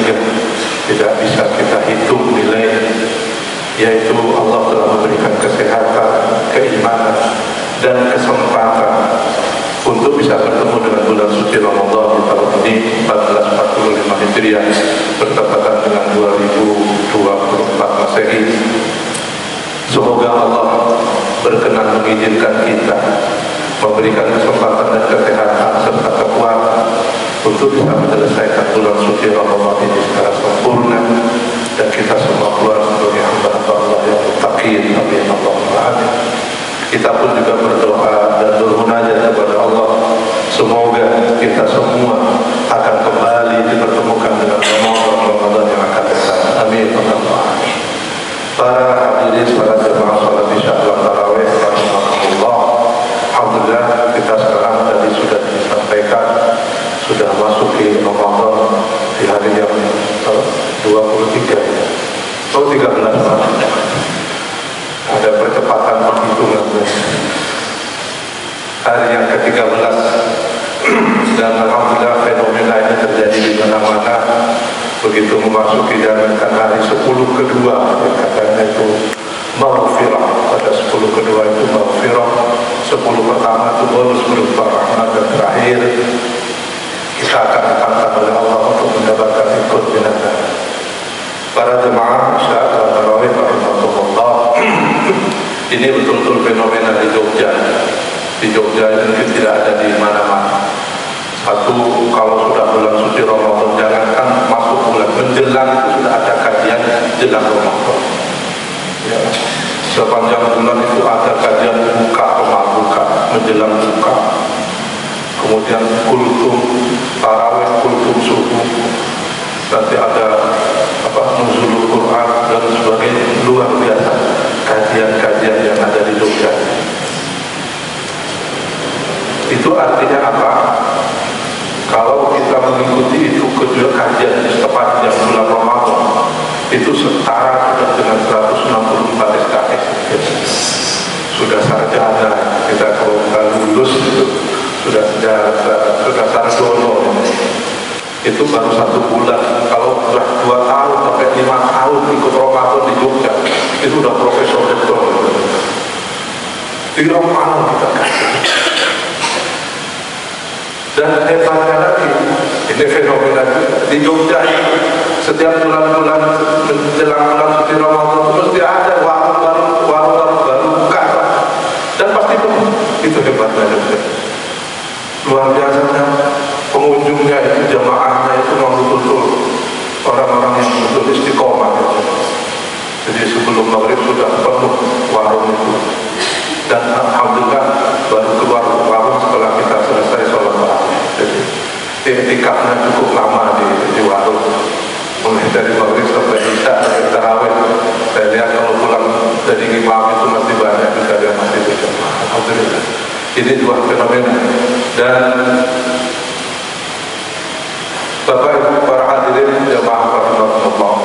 yang tidak bisa kita hitung nilai, yaitu Allah telah memberikan kesehatan, keimanan, dan kesempatan untuk bisa bertemu dengan bulan suci Ramadan di tahun ini 1445 Hijriah bertepatan dengan 2024 Masehi. Semoga Allah berkenan mengizinkan kita, memberikan kesempatan dan kesehatan serta kekuatan untuk bisa menyelesaikan bulan suci Ramadan ini secara sempurna, dan kita semua keluar sebagai hamba-hamba Allah yang muttaqin. Amin Allahumma amin. Kita pun juga berdoa dan bermunajat kepada Allah, semoga kita semua akan kembali dipertemukan dengan Ramadan yang akan datang. Amin Allahumma amin. Para hadirin, para jemaah salat Isya dan tarawih rahimakumullah. Alhamdulillah, kita sekarang tadi sudah disampaikan sudah masuk di Ramadan di hari yang 23 atau 13 ada percepatan penghitungan hari yang ke-13 dan alhamdulillah fenomena ini terjadi di mana-mana. Begitu memasuki jangankan hari 10 kedua, katanya itu maghfirah, pada 10 kedua itu maghfirah, 10 pertama itu bonus berupa rahmat, dan terakhir kita akan dipantang oleh Allah untuk mendapatkan ikut binatang. Para jemaah Isya dan tarawih rahimahumullah, ini betul-betul fenomena di Jogja. Di Jogja ini tidak ada di mana-mana. Satu, kalau sudah bulan suci Ramadan, jangankan masuk bulan, menjelang itu sudah ada kajian jelang Ramadan. Ya. Sepanjang bulan itu ada kajian buka, buka, menjelang buka. Kemudian kultum tarawih, kultum subuh. Nanti ada nuzulul Quran dan sebagainya. Luar biasa kajian-kajian yang ada di Jogja. Itu artinya apa? Kalau kita mengikuti itu kedua kajian di sepanjang bulan Ramadan, itu setara sudah dengan 164 SKS. Sudah sarjana, kita kalau lulus itu sudah sarjono. Itu baru 1 bulan. Kalau sudah 2 tahun sampai 5 tahun ikut Ramadan di Jogja, itu sudah profesor doktor. Di Ramadan kita kasih. Dan hebatnya lagi, ini fenomena di Jogja ini, setiap bulan-bulan menjelang bulan suci Ramadan mesti ada warung baru buka, dan pasti penuh. Itu hebatnya Jogja. Luar biasanya pengunjungnya itu, jamaahnya itu memang betul-betul orang-orang yang betul istiqomah. Jadi sebelum maghrib sudah penuh warung itu, dan alhamdulillah baru keluar warung setelah kita selesai sholat tarawih. Jadi iktikafnya cukup lama di warung, mulai dari maghrib sampai isya sampai tarawih. Saya lihat kalau pulang dari imam itu masih banyak juga yang masih berjamaah. Alhamdulillah, ini dua fenomena. Dan Bapak Ibu para hadirin jamaah rahimahullah,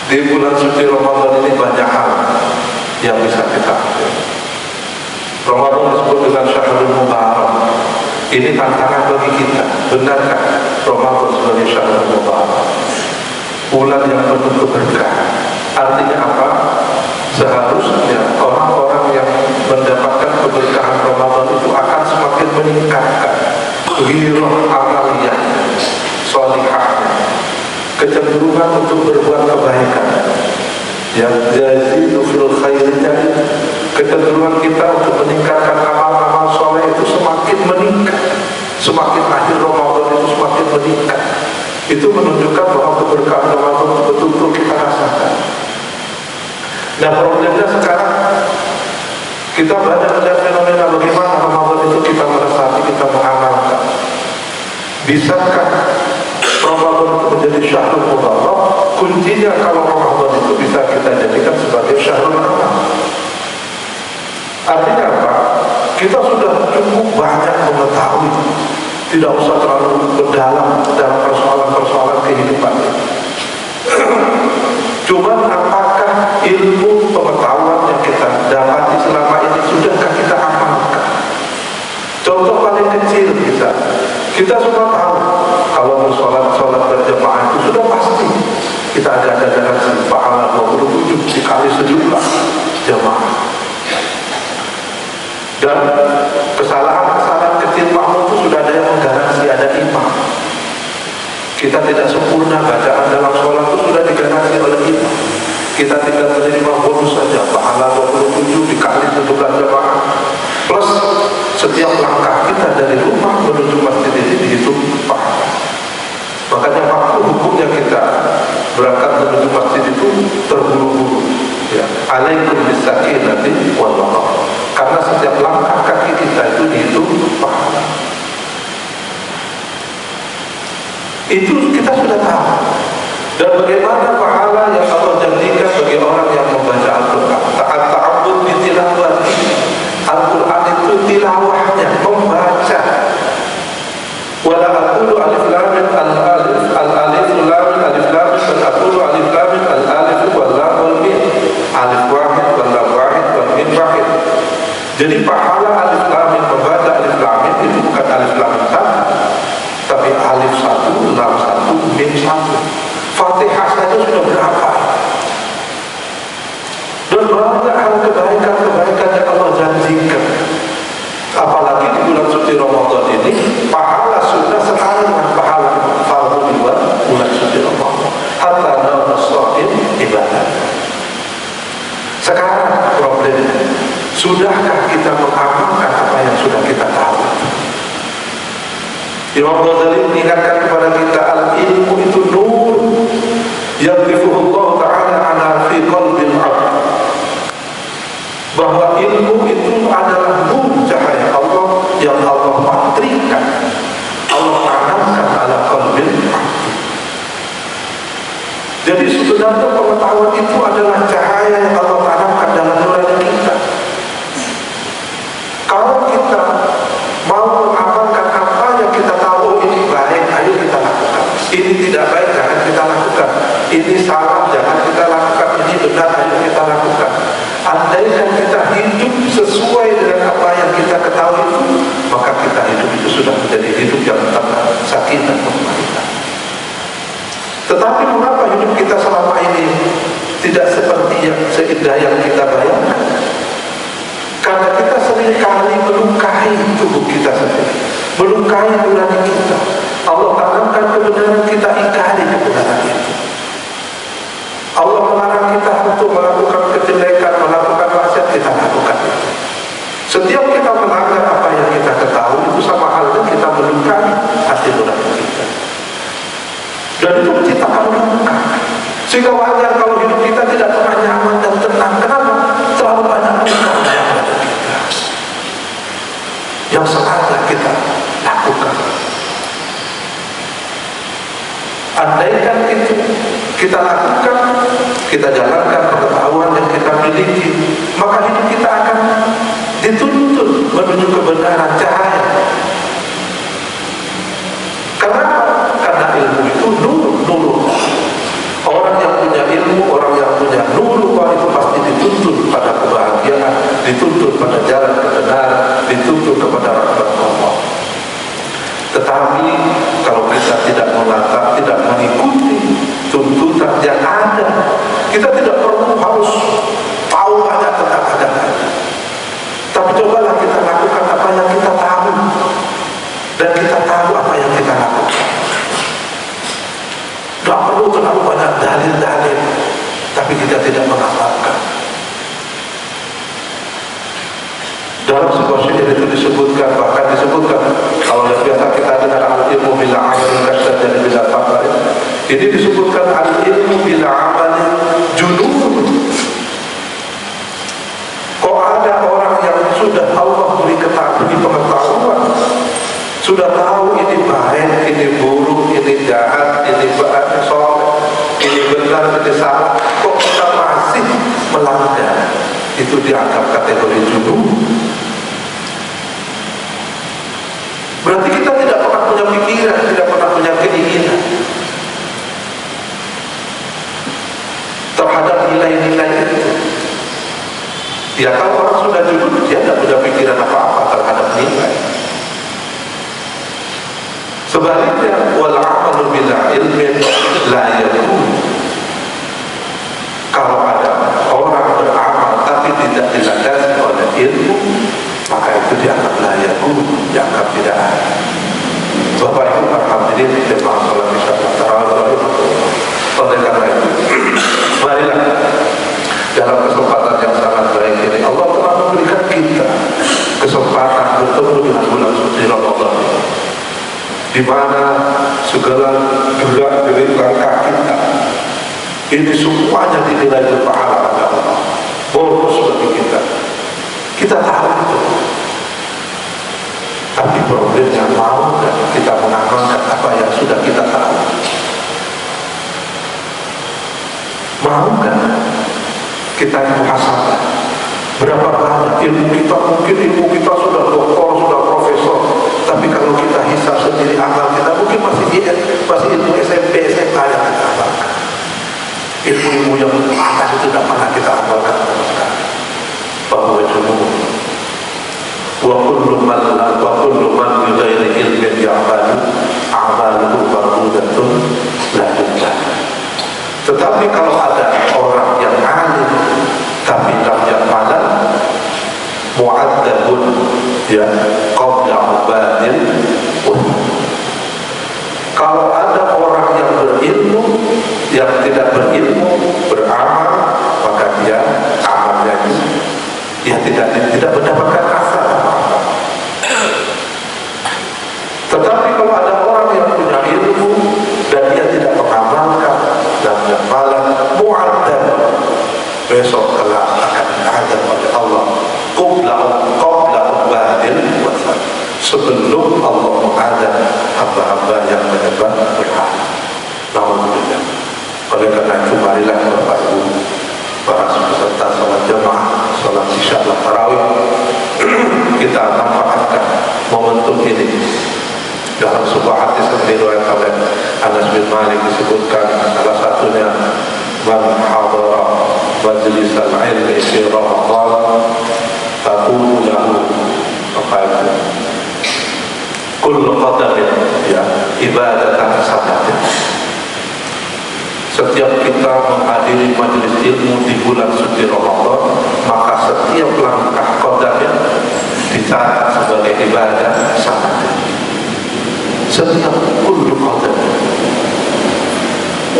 di bulan suci Ramadan ini banyak hal yang bisa kita ambil. Ramadan disebut dengan Syahrul Mubarak. Ini tantangan bagi kita. Benarkah Ramadan sebagai Syahrul Mubarak, bulan yang penuh keberkahan? Artinya apa? Seharusnya orang-orang yang mendapatkan keberkahan Ramadan itu akan semakin meningkatkan ghirah amaliyah, sholihahnya, kecenderungan untuk berbuat kebaikan. Yang jazidu fil khairnya, kecenderungan kita untuk meningkatkan amal-amal soleh itu semakin meningkat. Semakin akhir Ramadan itu semakin meningkat. Itu menunjukkan bahwa keberkahan Ramadan betul-betul kita rasakan. Nah, problemnya sekarang kita banyak melihat fenomena bagaimana Ramadan itu kita meresapi, kita mengamalkan. Bisakah Ramadan itu menjadi syahrul mubarak? Kuncinya kalau Ramadan itu bisa kita jadikan sebagai syahrul amal. Artinya apa? Kita sudah cukup banyak mengetahui, tidak usah terlalu mendalam dalam persoalan-persoalan kehidupan. Cuma apakah ilmu pengetahuan yang kita dapati selama ini sudahkah kita amalkan? Contoh paling kecil kita semua tahu kalau bersolat berjamaah Kesalahan-kesalahan kecil makmum itu sudah ada yang menggaransi, ada imam. Kita tidak sempurna, bacaan dalam sholat itu sudah digaransi oleh imam. Kita tinggal menerima bonus saja, pahala 27 dikali 11 jamaah. Plus setiap langkah kita dari rumah menuju masjid ini dihitung pahala. Makanya waktu hukumnya kita berangkat menuju masjid itu terburu-buru. Ya, alaikum bisakinati wal waqar. Karena setiap langkah kaki kita itu dihitung pahala. Itu kita sudah tahu. Dan bagaimana pahala yang Allah janjikan bagi orang yang membaca Al-Quran. Ta'abbud bi tilawati. Al-Quran itu tilawahnya, membaca. Wala aqulu alif lam mim al-alif al-alif lam mim alif lam mim bal aqulu alif lam mim al-alif wal lam wal mim. Alif wahid wal lam wahid wal mim wahid. Jadi pahala alif lam mim, membaca alif lam mim itu bukan alif lam mim satu, tapi alif satu, lam satu, mim satu. Fatihah saja sudah berapa? Dan banyak hal kebaikan-kebaikan yang Allah janjikan. Apalagi di bulan suci Ramadan ini, pahala sudah setara dengan pahala fardu di bulan suci Ramadan. Hatta naum shaim ibadah. Sekarang problemnya, sudahkah kita mengamalkan apa yang sudah kita tahu? Imam Ghazali mengingatkan kepada kita, al-ilmu itu nur yadrifuhullah ta'ala ala fi qalbil 'abd. Bahwa ilmu itu adalah nur cahaya Allah yang Allah patrikan, Allah tanamkan ala qalbil 'abd. Jadi sebenarnya pengetahuan itu adalah cahaya yang Allah tanamkan dalam nurani kita. Kalau kita mau mengamalkan apa yang kita tahu, ini baik, ayo kita lakukan. Ini tidak baik, jangan kita lakukan. Ini salah, jangan kita lakukan. Ini benar, ayo kita lakukan. Andaikan kita hidup sesuai dengan apa yang kita ketahui itu, maka kita hidup itu sudah menjadi hidup yang tenang, sakinah, mawadah. Tetapi mengapa hidup kita selama ini tidak seperti yang seindah yang kita bayangkan? Karena kita seringkali melukai tubuh kita sendiri, melukai nurani kita. Allah tanamkan kebenaran, kita ingkari kebenaran itu. Allah melarang kita untuk melakukan kejelekan, melakukan maksiat, kita lakukan itu. Setiap kita melanggar apa yang kita ketahui, itu sama halnya kita melukai hati nurani kita. Dan itu menciptakan luka. Sehingga wajar kalau hidup kita tidak pernah nyaman dan tenang. Kenapa? Terlalu banyak luka yang sengaja kita lakukan. Andaikan itu kita lakukan, kita jalankan pengetahuan yang kita miliki, maka hidup kita akan dituntun menuju kebenaran, cahaya. Kenapa? Karena ilmu itu nur. Orang yang punya ilmu, orang yang punya nur, itu pasti dituntun pada kebahagiaan, dituntun pada jalan kebenaran, dituntun kepada rahmat Allah. Tetapi kalau kita tidak menatap, tidak mengikuti tuntutan yang ada, kita tidak perlu harus tahu banyak tentang agama. Tapi cobalah kita lakukan apa yang kita tahu, dan kita tahu apa yang kita lakukan. Tidak perlu terlalu banyak dalil-dalil, tapi kita tidak mengamalkan. Dalam sebuah syair itu disebutkan, bahkan disebutkan, kalau biasa kita dengar al-ilmu bila amalin kasyajar bila faqarin, ini disebutkan al-ilmu bila amalin junun. Kok ada orang yang sudah Allah beri pengetahuan, sudah tahu ini baik, ini buruk, ini jahat, ini baik, soleh, ini benar, ini salah, kok kita masih melanggar? Itu dianggap kategori junun. Berarti kita tidak pernah punya pikiran, tidak pernah punya keinginan terhadap nilai-nilai itu. Ya kalau orang sudah junun, dia tidak punya pikiran apa-apa terhadap nilai. Sebaliknya, wal amalu bila ilmin la yakun. Kalau ada orang beramal tapi tidak dilandasi oleh ilmu, maka itu dianggap layak, dianggap tidak ada. Bapak Ibu hadirin jemaah salat Isya tarawih. Oleh karena itu, marilah dalam kesempatan yang sangat baik ini Allah telah memberikan kita kesempatan bertemu dengan bulan suci Ramadan, di mana segala gerak-gerik langkah kita ini semuanya dinilai berpahala pada Allah. Bonus bagi kita. Kita tahu itu. Tapi problemnya mau dan kita mengamalkan apa yang sudah kita tahu. Mau kan kita muhasabah berapa banyak ilmu kita, mungkin ilmu kita sudah doktor, sudah profesor, tapi kalau kita hisab sendiri amal kita mungkin masih ilmu SMP, SMA yang kita amalkan. Ilmu-ilmu yang atas itu tidak pernah kita amalkan sama sekali. Bahwa jumlah wa kullu man bi ghairi ilmin ya'malu a'maluhu mardudatun la yujzah. Tetapi kalau ada orang yang alim tapi lam ya'malan mu'adzabun ya qabla ubadil. Kalau ada orang yang berilmu yang tidak berilmu beramal, maka dia amalnya dia tidak mendapatkan asal. Tetapi kalau ada orang yang punya ilmu dan dia tidak mengamalkan dan malah mu'adzab, besok kelak akan diazab oleh Allah qabla ubadil wasal, sebelum Allah mengazab hamba-hamba yang menyembah berhala. Alhamdulillah. Oleh karena itu marilah Bapak Ibu para peserta salat jamaah, salat isya tarawih, kita manfaatkan momentum ini. Dalam sebuah hadis yang diriwayatkan oleh Anas bin Malik disebutkan salah satunya man hadara majlis al-ilmi fi Ramadan aqulu lahu apa itu kullu qadamin ya ibadatan sanatin. Setiap kita menghadiri majelis ilmu di bulan suci Ramadan, maka setiap langkah qadamnya dicatat sebagai ibadah sanatin. Setiap kullu qadam.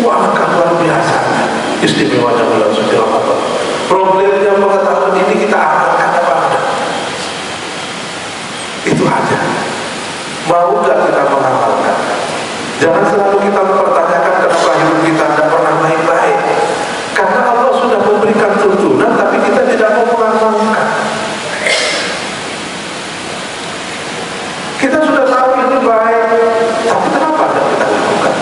Wah, luar biasa istimewanya bulan suci Ramadan. Problemnya pengetahuan ini kita amalkan apa ada? Itu aja. Mau nggak kita mengamalkan? Jangan selalu kita mempertanyakan kenapa hidup kita tidak pernah baik-baik. Karena Allah sudah memberikan tuntunan, tapi kita tidak mau mengamalkan. Kita sudah tahu ini baik, tapi kenapa tidak kita lakukan?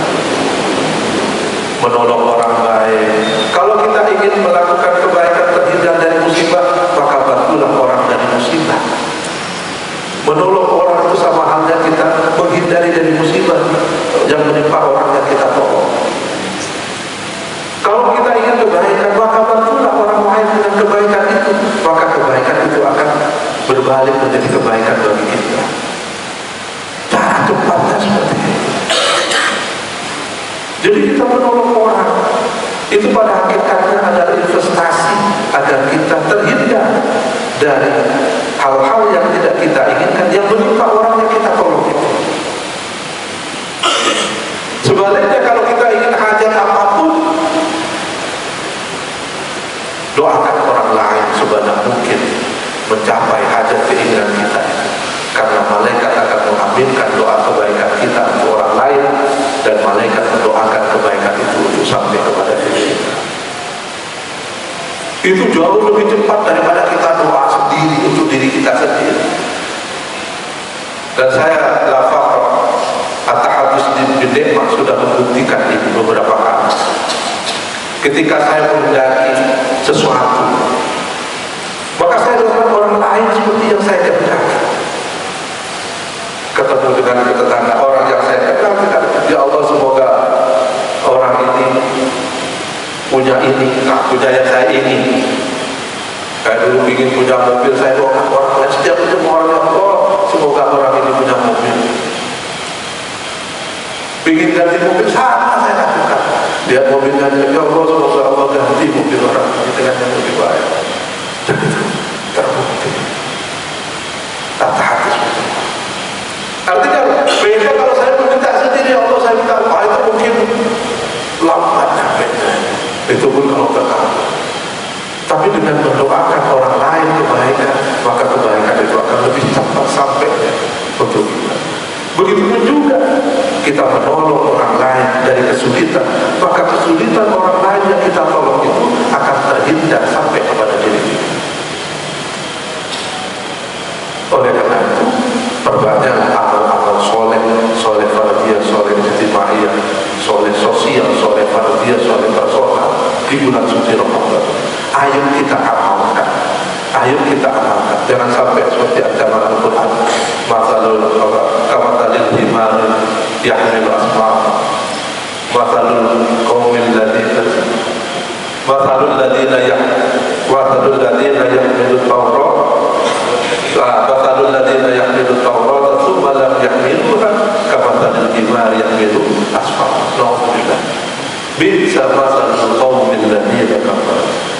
Menolong orang baik. Kalau kita ingin melakukan kebaikan terhindar dari musibah, maka bantulah orang dari musibah. Menolong orang itu sama halnya kita menghindari dari musibah yang menimpa orang yang kita tolong. Kalau kita ingin kebaikan, maka bantulah orang lain dengan kebaikan itu, maka kebaikan itu akan berbalik menjadi kebaikan bagi kita. Cara cepatnya seperti ini. Jadi kita menolong orang itu pada hakikatnya adalah investasi agar kita terhindar dari hal-hal yang tidak kita inginkan yang menimpa orang yang kita tolong itu. Sebaliknya kalau kita ingin hajat apapun, doakan orang lain sebanyak mungkin mencapai hajat keinginan kita, karena malaikat akan mengaminkan doa kebaikan kita untuk orang lain, dan malaikat mendoakan kebaikan itu untuk sampai kepada diri kita. Itu jauh lebih cepat daripada kita doa sendiri untuk diri kita sendiri. Dan saya lafaz At-Tahadus bin Nikmah sudah membuktikan ini beberapa kali. Ketika saya menghendaki sesuatu, maka saya doakan orang lain seperti yang saya kehendaki. Ketemu dengan tetangga orang yang saya kenal, ya Allah semoga orang ini punya ini, punya yang saya ini. Saya dulu ingin punya mobil, saya doakan orang lain. Setiap ketemu orang yang semoga orang ini punya mobil. Ingin ganti mobil, sama saya lakukan. Lihat mobilnya, ya Allah semoga Allah ganti mobil orang ini dengan yang lebih baik. Dan itu terbukti. Begitu juga kita menolong orang lain dari kesulitan, maka kesulitan orang lain yang kita tolong itu akan terhindar sampai kepada diri kita. Oleh karena itu, perbanyaklah amal-amal soleh, soleh fardiyah, soleh ijtimaiyah, soleh sosial, soleh fardiyah, soleh personal di bulan suci Ramadan. Ayo kita amalkan, ayo kita amalkan. Jangan sampai seperti ancaman Al-Quran, masalul kamathalil himar yahmil asfar, masalul qaumil ladina yahmilu tawrat, masalul ladina yahmilu tawrat thumma lam yahmiluha kamathalil himar yahmilu asfar. Alhamdulillah. Bisa masalul qaumil ladina kafaru.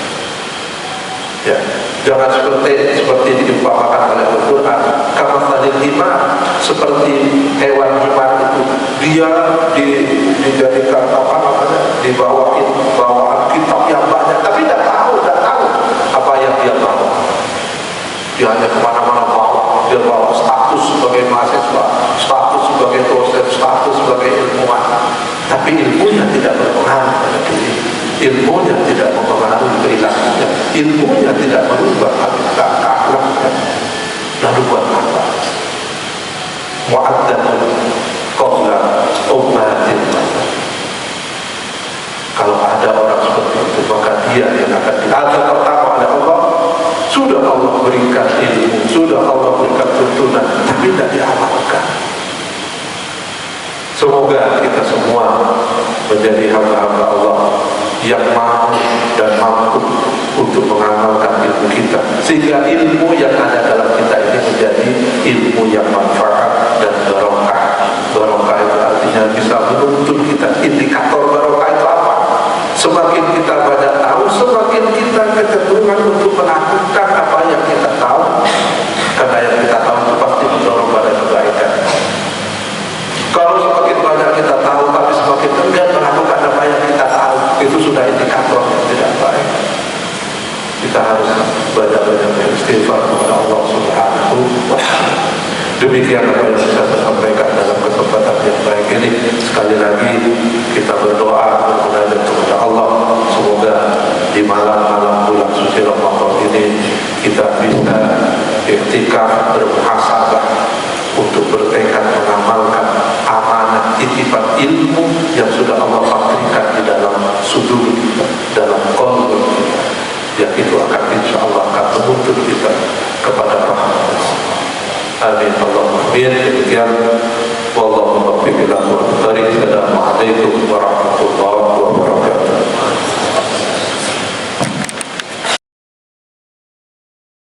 Ya, jangan seperti diumpamakan oleh Al-Quran, kamathalil himar, seperti hewan himar itu, dia dijadikan dibawain bawaan kitab yang banyak, tapi tidak tahu apa yang dia bawa. Dia hanya kemana-mana bawa, dia bawa status sebagai mahasiswa, status sebagai dosen, status sebagai ilmuwan, tapi ilmunya tidak berpengaruh pada diri, ilmunya tidak mempengaruhi perilakunya, ilmunya tidak merubah akhlaknya. Lalu buat apa? Mu'addatun qabla ummatin. Kalau ada orang seperti itu, maka dia yang akan diazab pertama oleh Allah. Sudah Allah berikan ilmu, sudah Allah berikan tuntunan, tapi tidak diamalkan. Semoga kita semua menjadi hamba-hamba Allah yang mau dan mampu untuk mengamalkan ilmu kita, sehingga ilmu yang ada dalam kita ini menjadi ilmu yang manfaat dan barokah. Barokah itu artinya bisa menuntun kita. Indikator barokah itu apa? Semakin kita banyak tahu, semakin kita kecenderungan untuk melakukan apa yang kita tahu, karena yang kita tahu itu pasti mendorong pada kebaikan. Kalau semakin banyak kita tahu tapi semakin enggan melakukan apa yang kita tahu, itu sudah indikator yang tidak baik. Kita harus banyak-banyak beristighfar kepada Allah Subhanahu wa ta'ala. Demikian apa yang bisa saya sampaikan dalam kesempatan yang baik ini. Sekali lagi kita berdoa bermunajat kepada Allah, semoga di malam-malam bulan suci Ramadan ini kita bisa iktikaf, bermuhasabah, untuk bertekad mengamalkan amanah titipan ilmu yang sudah Allah patrikan di dalam sudur kita, dalam qalb kita, yang itu akan insya Allah akan menuntun kita kepada rahmat. Amin Allahumma amin. Demikian wallahu muwaffiq ila aqwamit thoriq.